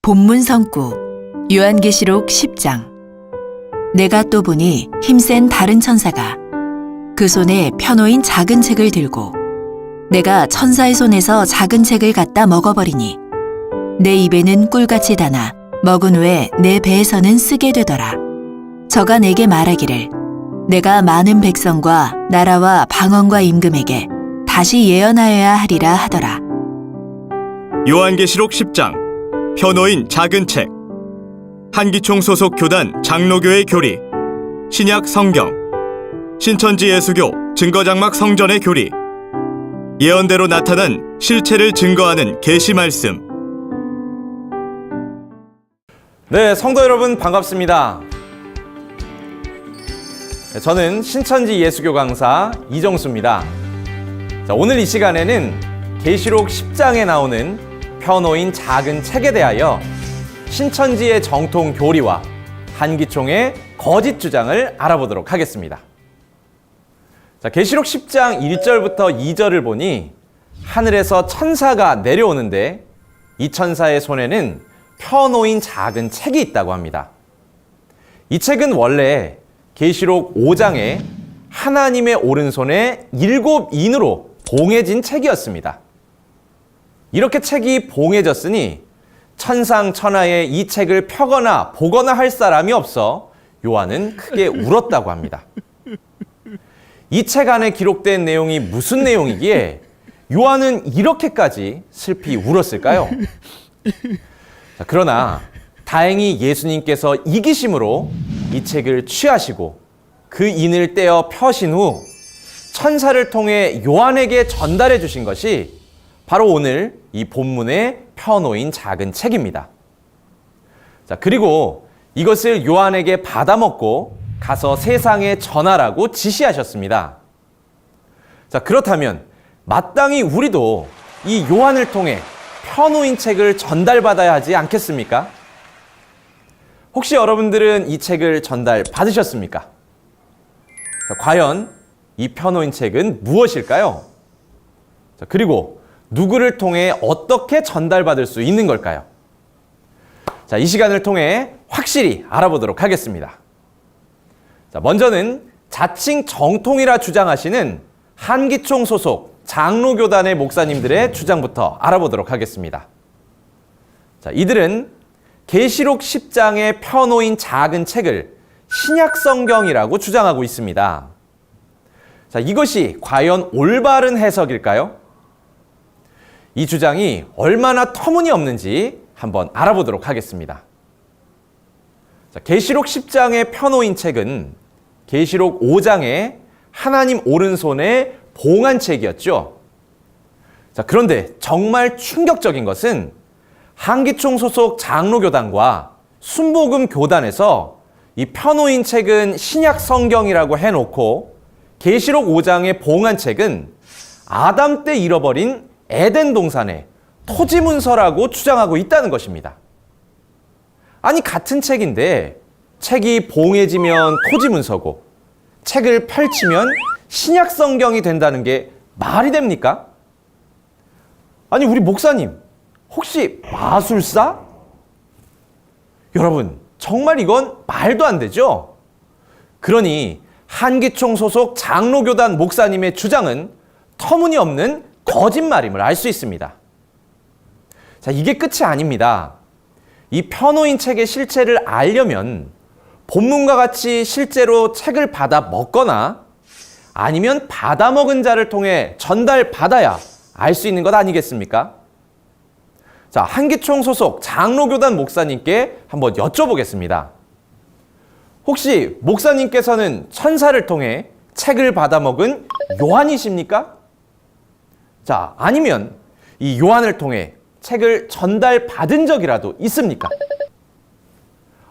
본문 성구 요한계시록 10장. 내가 또 보니 힘센 다른 천사가 그 손에 펴놓인 작은 책을 들고 내가 천사의 손에서 작은 책을 갖다 먹어버리니 내 입에는 꿀같이 다나 먹은 후에 내 배에서는 쓰게 되더라. 저가 내게 말하기를 내가 많은 백성과 나라와 방언과 임금에게 다시 예언하여야 하리라 하더라. 요한계시록 10장 펴놓인 작은 책 한기총 소속 교단 장로교의 교리 신약 성경 신천지 예수교 증거장막 성전의 교리 예언대로 나타난 실체를 증거하는 계시 말씀. 네, 성도 여러분 반갑습니다. 저는 신천지 예수교 강사 이정수입니다. 자, 오늘 이 시간에는 계시록 10장에 나오는 펴놓인 작은 책에 대하여 신천지의 정통 교리와 한기총의 거짓 주장을 알아보도록 하겠습니다. 자, 계시록 10장 1절부터 2절을 보니 하늘에서 천사가 내려오는데 이 천사의 손에는 펴놓인 작은 책이 있다고 합니다. 이 책은 원래 계시록 5장에 하나님의 오른손에 7인으로 봉해진 책이었습니다. 이렇게 책이 봉해졌으니 천상천하에 이 책을 펴거나 보거나 할 사람이 없어 요한은 크게 울었다고 합니다. 이 책 안에 기록된 내용이 무슨 내용이기에 요한은 이렇게까지 슬피 울었을까요? 자, 그러나 다행히 예수님께서 이기심으로 이 책을 취하시고 그 인을 떼어 펴신 후 천사를 통해 요한에게 전달해 주신 것이 바로 오늘 이 본문에 펴놓인 작은 책입니다. 자, 그리고 이것을 요한에게 받아먹고 가서 세상에 전하라고 지시하셨습니다. 자, 그렇다면 마땅히 우리도 이 요한을 통해 펴놓인 책을 전달받아야 하지 않겠습니까? 혹시 여러분들은 이 책을 전달받으셨습니까? 자, 과연 이 펴놓인 책은 무엇일까요? 자, 그리고 누구를 통해 어떻게 전달받을 수 있는 걸까요? 자, 이 시간을 통해 확실히 알아보도록 하겠습니다. 자, 먼저는 자칭 정통이라 주장하시는 한기총 소속 장로교단의 목사님들의 주장부터 알아보도록 하겠습니다. 자, 이들은 계시록 10장에 펴놓인 작은 책을 신약성경이라고 주장하고 있습니다. 자, 이것이 과연 올바른 해석일까요? 이 주장이 얼마나 터무니없는지 한번 알아보도록 하겠습니다. 자, 계시록 10장에 펴놓인 책은 계시록 5장에 하나님 오른손에 봉한 책이었죠. 자, 그런데 정말 충격적인 것은 한기총 소속 장로교단과 순복음 교단에서 이 펴놓인 책은 신약 성경이라고 해놓고 계시록 5장의 봉한 책은 아담 때 잃어버린 에덴 동산의 토지 문서라고 주장하고 있다는 것입니다. 아니, 같은 책인데 책이 봉해지면 토지 문서고 책을 펼치면 신약 성경이 된다는 게 말이 됩니까? 아니, 우리 목사님 혹시 마술사? 여러분, 정말 이건 말도 안 되죠? 그러니 한기총 소속 장로교단 목사님의 주장은 터무니없는 거짓말임을 알 수 있습니다. 자, 이게 끝이 아닙니다. 이 펴놓인 책의 실체를 알려면 본문과 같이 실제로 책을 받아 먹거나 아니면 받아 먹은 자를 통해 전달받아야 알 수 있는 것 아니겠습니까? 자, 한기총 소속 장로교단 목사님께 한번 여쭤보겠습니다. 혹시 목사님께서는 천사를 통해 책을 받아 먹은 요한이십니까? 자, 아니면 이 요한을 통해 책을 전달받은 적이라도 있습니까?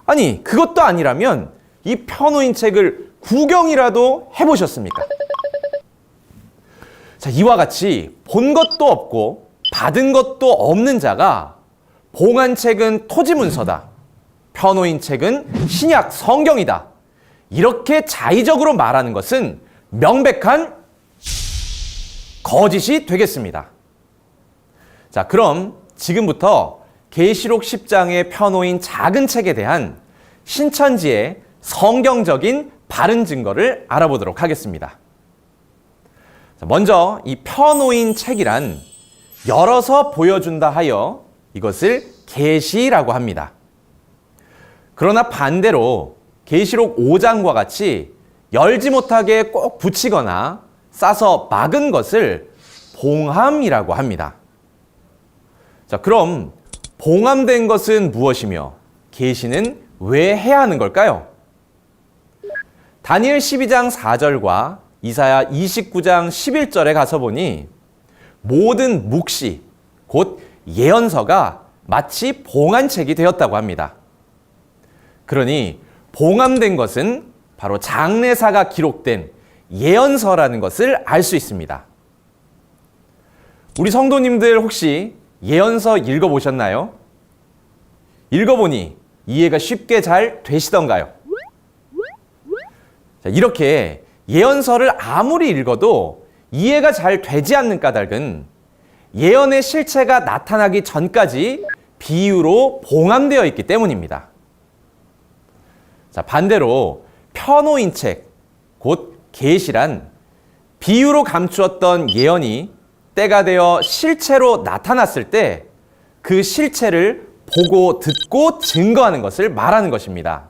아니, 그것도 아니라면 이 펴놓인 책을 구경이라도 해보셨습니까? 자, 이와 같이 본 것도 없고 받은 것도 없는 자가 봉한 책은 토지 문서다, 펴놓인 책은 신약 성경이다, 이렇게 자의적으로 말하는 것은 명백한 거짓이 되겠습니다. 자, 그럼 지금부터 계시록 10장에 펴놓인 작은 책에 대한 신천지의 성경적인 바른 증거를 알아보도록 하겠습니다. 먼저 이 펴놓인 책이란 열어서 보여준다 하여 이것을 계시라고 합니다. 그러나 반대로 계시록 5장과 같이 열지 못하게 꼭 붙이거나 싸서 막은 것을 봉함이라고 합니다. 자, 그럼 봉함된 것은 무엇이며 계시는 왜 해야 하는 걸까요? 다니엘 12장 4절과 이사야 29장 11절에 가서 보니 모든 묵시, 곧 예언서가 마치 봉한책이 되었다고 합니다. 그러니 봉함된 것은 바로 장래사가 기록된 예언서라는 것을 알 수 있습니다. 우리 성도님들 혹시 예언서 읽어보셨나요? 읽어보니 이해가 쉽게 잘 되시던가요? 자, 이렇게 예언서를 아무리 읽어도 이해가 잘 되지 않는 까닭은 예언의 실체가 나타나기 전까지 비유로 봉함되어 있기 때문입니다. 자, 반대로 펴놓인 책, 곧 계시란 비유로 감추었던 예언이 때가 되어 실체로 나타났을 때 그 실체를 보고 듣고 증거하는 것을 말하는 것입니다.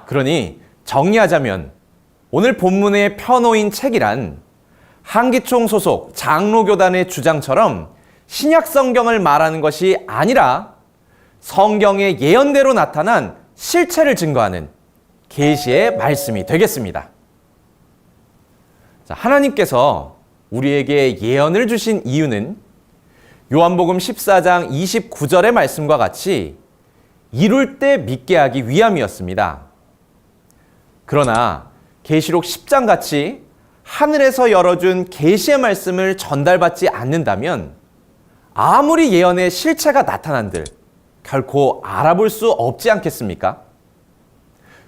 그러니 정리하자면 오늘 본문의 펴놓인 책이란 한기총 소속 장로교단의 주장처럼 신약 성경을 말하는 것이 아니라 성경의 예언대로 나타난 실체를 증거하는 계시의 말씀이 되겠습니다. 자, 하나님께서 우리에게 예언을 주신 이유는 요한복음 14장 29절의 말씀과 같이 이룰 때 믿게 하기 위함이었습니다. 그러나 계시록 10장 같이 하늘에서 열어준 계시의 말씀을 전달받지 않는다면 아무리 예언의 실체가 나타난들 결코 알아볼 수 없지 않겠습니까?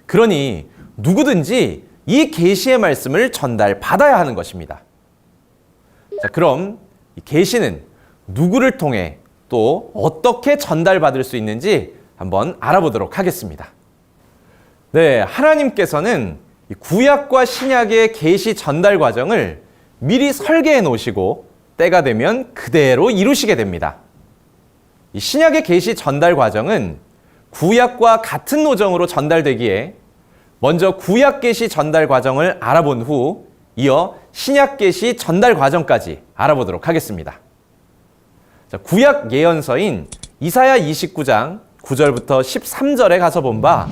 그러니 누구든지 이 계시의 말씀을 전달받아야 하는 것입니다. 자, 그럼 이 계시는 누구를 통해 또 어떻게 전달받을 수 있는지 한번 알아보도록 하겠습니다. 네, 하나님께서는 구약과 신약의 계시 전달 과정을 미리 설계해 놓으시고 때가 되면 그대로 이루시게 됩니다. 이 신약의 계시 전달 과정은 구약과 같은 노정으로 전달되기에 먼저 구약 계시 전달 과정을 알아본 후 이어 신약 계시 전달 과정까지 알아보도록 하겠습니다. 자, 구약 예언서인 이사야 29장 9절부터 13절에 가서 본 바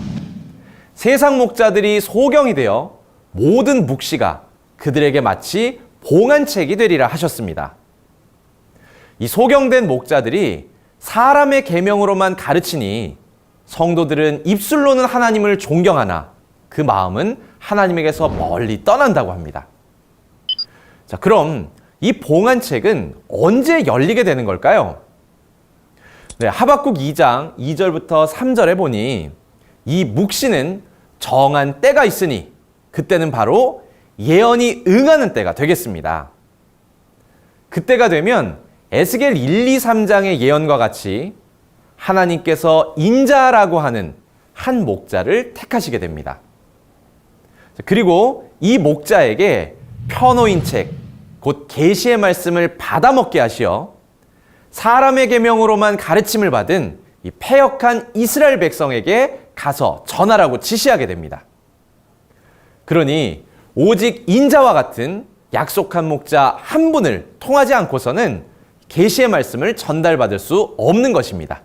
세상 목자들이 소경이 되어 모든 묵시가 그들에게 마치 봉한책이 되리라 하셨습니다. 이 소경된 목자들이 사람의 계명으로만 가르치니 성도들은 입술로는 하나님을 존경하나 그 마음은 하나님에게서 멀리 떠난다고 합니다. 자, 그럼 이 봉한책은 언제 열리게 되는 걸까요? 네, 하박국 2장 2절부터 3절에 보니 이 묵시는 정한 때가 있으니 그때는 바로 예언이 응하는 때가 되겠습니다. 그때가 되면 에스겔 1, 2, 3장의 예언과 같이 하나님께서 인자라고 하는 한 목자를 택하시게 됩니다. 그리고 이 목자에게 펴놓인 책, 곧 계시의 말씀을 받아먹게 하시어 사람의 계명으로만 가르침을 받은 이 패역한 이스라엘 백성에게 가서 전하라고 지시하게 됩니다. 그러니 오직 인자와 같은 약속한 목자 한 분을 통하지 않고서는 계시의 말씀을 전달받을 수 없는 것입니다.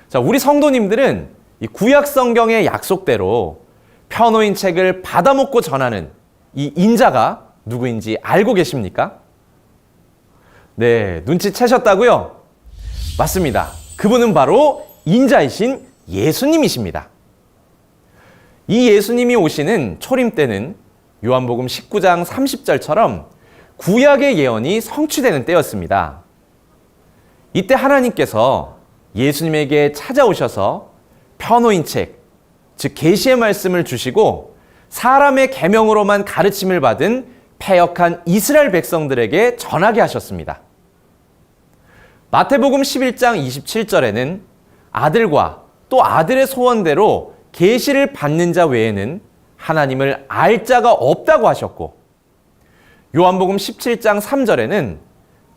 자, 우리 성도님들은 이 구약 성경의 약속대로 펴놓인 책을 받아먹고 전하는 이 인자가 누구인지 알고 계십니까? 네, 눈치채셨다고요? 맞습니다. 그분은 바로 인자이신 예수님이십니다. 이 예수님이 오시는 초림 때는 요한복음 19장 30절처럼 구약의 예언이 성취되는 때였습니다. 이때 하나님께서 예수님에게 찾아오셔서 펴놓인 책, 즉 계시의 말씀을 주시고 사람의 계명으로만 가르침을 받은 패역한 이스라엘 백성들에게 전하게 하셨습니다. 마태복음 11장 27절에는 아들과 또 아들의 소원대로 계시를 받는 자 외에는 하나님을 알 자가 없다고 하셨고, 요한복음 17장 3절에는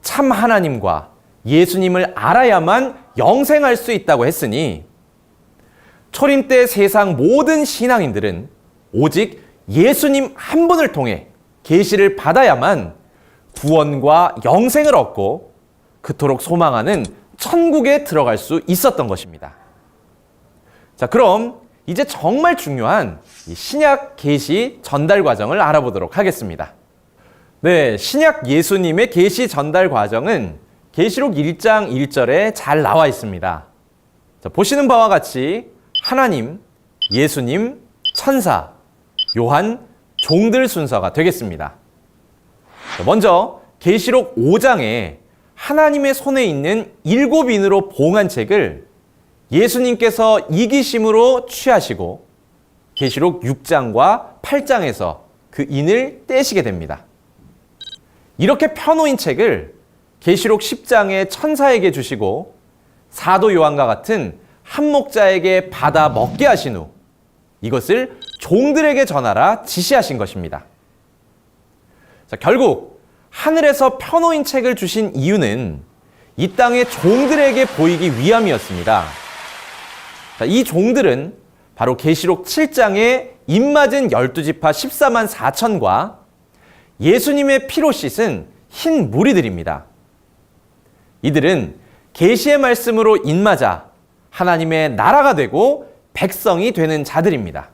참 하나님과 예수님을 알아야만 영생할 수 있다고 했으니, 초림 때 세상 모든 신앙인들은 오직 예수님 한 분을 통해 계시를 받아야만 구원과 영생을 얻고 그토록 소망하는 천국에 들어갈 수 있었던 것입니다. 자, 그럼 이제 정말 중요한 이 신약 계시 전달 과정을 알아보도록 하겠습니다. 네, 신약 예수님의 계시 전달 과정은 계시록 1장 1절에 잘 나와 있습니다. 자, 보시는 바와 같이 하나님, 예수님, 천사, 요한, 종들 순서가 되겠습니다. 자, 먼저 계시록 5장에 하나님의 손에 있는 7인으로 봉한 책을 예수님께서 이기심으로 취하시고 계시록 6장과 8장에서 그 인을 떼시게 됩니다. 이렇게 펴놓인 책을 계시록 10장에 천사에게 주시고 사도 요한과 같은 한 목자에게 받아 먹게 하신 후 이것을 종들에게 전하라 지시하신 것입니다. 자, 결국 하늘에서 펴놓인 책을 주신 이유는 이 땅의 종들에게 보이기 위함이었습니다. 자, 이 종들은 바로 계시록 7장에 입맞은 12지파 14만 4천과 예수님의 피로 씻은 흰 무리들입니다. 이들은 계시의 말씀으로 입맞아 하나님의 나라가 되고 백성이 되는 자들입니다.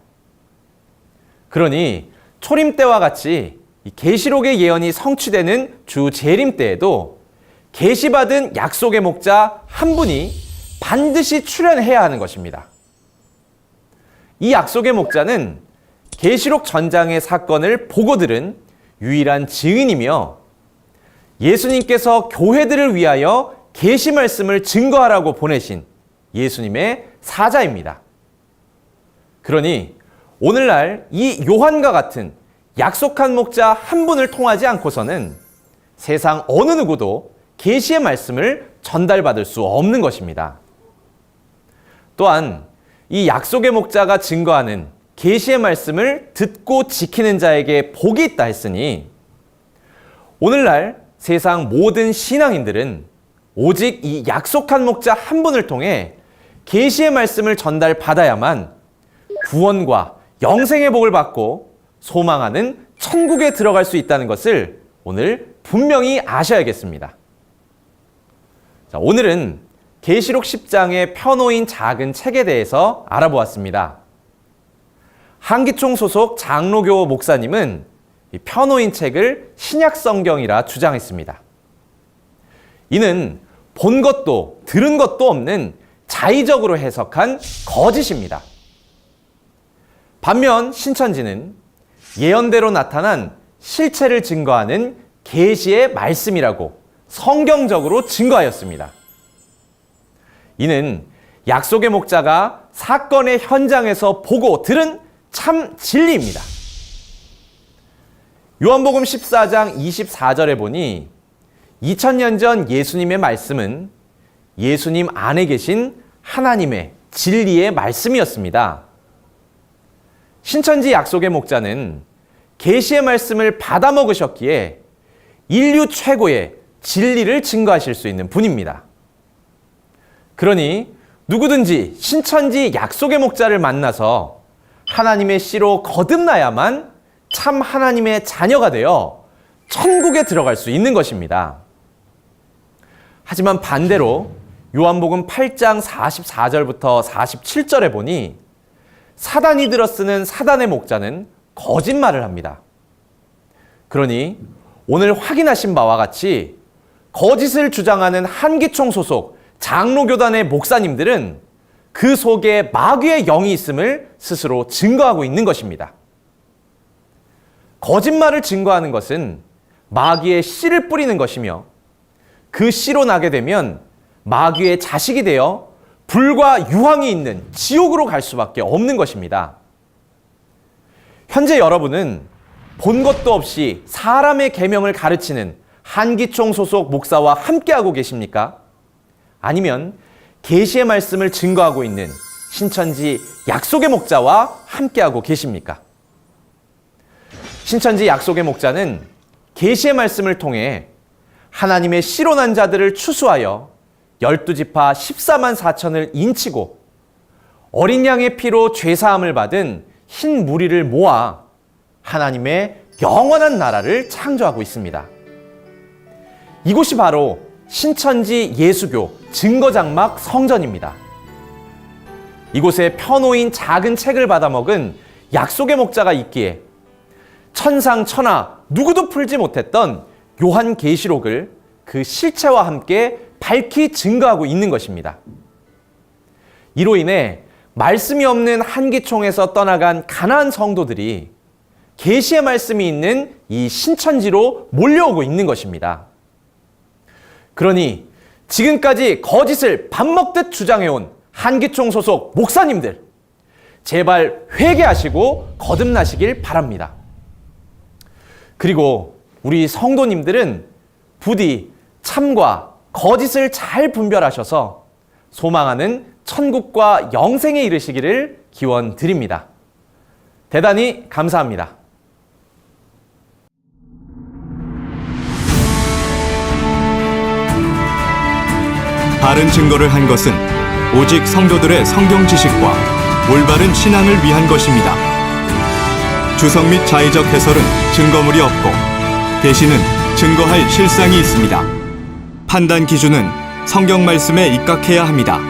그러니 초림 때와 같이 계시록의 예언이 성취되는 주 재림 때에도 계시받은 약속의 목자 한 분이 반드시 출현해야 하는 것입니다. 이 약속의 목자는 계시록 전장의 사건을 보고 들은 유일한 증인이며 예수님께서 교회들을 위하여 계시 말씀을 증거하라고 보내신 예수님의 사자입니다. 그러니 오늘날 이 요한과 같은 약속한 목자 한 분을 통하지 않고서는 세상 어느 누구도 계시의 말씀을 전달받을 수 없는 것입니다. 또한 이 약속의 목자가 증거하는 계시의 말씀을 듣고 지키는 자에게 복이 있다 했으니 오늘날 세상 모든 신앙인들은 오직 이 약속한 목자 한 분을 통해 계시의 말씀을 전달받아야만 구원과 영생의 복을 받고 소망하는 천국에 들어갈 수 있다는 것을 오늘 분명히 아셔야겠습니다. 자, 오늘은 계시록 10장에 펴놓인 작은 책에 대해서 알아보았습니다. 한기총 소속 장로교 목사님은 이 펴놓인 책을 신약성경이라 주장했습니다. 이는 본 것도 들은 것도 없는 자의적으로 해석한 거짓입니다. 반면 신천지는 예언대로 나타난 실체를 증거하는 계시의 말씀이라고 성경적으로 증거하였습니다. 이는 약속의 목자가 사건의 현장에서 보고 들은 참 진리입니다. 요한복음 14장 24절에 보니 2000년 전 예수님의 말씀은 예수님 안에 계신 하나님의 진리의 말씀이었습니다. 신천지 약속의 목자는 계시의 말씀을 받아 먹으셨기에 인류 최고의 진리를 증거하실 수 있는 분입니다. 그러니 누구든지 신천지 약속의 목자를 만나서 하나님의 씨로 거듭나야만 참 하나님의 자녀가 되어 천국에 들어갈 수 있는 것입니다. 하지만 반대로 요한복음 8장 44절부터 47절에 보니 사단이 들어쓰는 사단의 목자는 거짓말을 합니다. 그러니 오늘 확인하신 바와 같이 거짓을 주장하는 한기총 소속 장로교단의 목사님들은 그 속에 마귀의 영이 있음을 스스로 증거하고 있는 것입니다. 거짓말을 증거하는 것은 마귀의 씨를 뿌리는 것이며 그 씨로 나게 되면 마귀의 자식이 되어 불과 유황이 있는 지옥으로 갈 수밖에 없는 것입니다. 현재 여러분은 본 것도 없이 사람의 계명을 가르치는 한기총 소속 목사와 함께하고 계십니까? 아니면 계시의 말씀을 증거하고 있는 신천지 약속의 목자와 함께하고 계십니까? 신천지 약속의 목자는 계시의 말씀을 통해 하나님의 실존한 자들을 추수하여 12지파 14만 4천을 인치고 어린 양의 피로 죄사함을 받은 흰 무리를 모아 하나님의 영원한 나라를 창조하고 있습니다. 이곳이 바로 신천지 예수교 증거장막 성전입니다. 이곳에 펴놓인 작은 책을 받아먹은 약속의 목자가 있기에 천상천하 누구도 풀지 못했던 요한계시록을 그 실체와 함께 밝히 증거하고 있는 것입니다. 이로 인해 말씀이 없는 한기총에서 떠나간 가나안 성도들이 계시의 말씀이 있는 이 신천지로 몰려오고 있는 것입니다. 그러니 지금까지 거짓을 밥 먹듯 주장해온 한기총 소속 목사님들, 제발 회개하시고 거듭나시길 바랍니다. 그리고 우리 성도님들은 부디 참과 거짓을 잘 분별하셔서 소망하는 천국과 영생에 이르시기를 기원드립니다. 대단히 감사합니다. 바른 증거를 한 것은 오직 성도들의 성경 지식과 올바른 신앙을 위한 것입니다. 주석 및 자의적 해설은 증거물이 없고 대신은 증거할 실상이 있습니다. 판단 기준은 성경 말씀에 입각해야 합니다.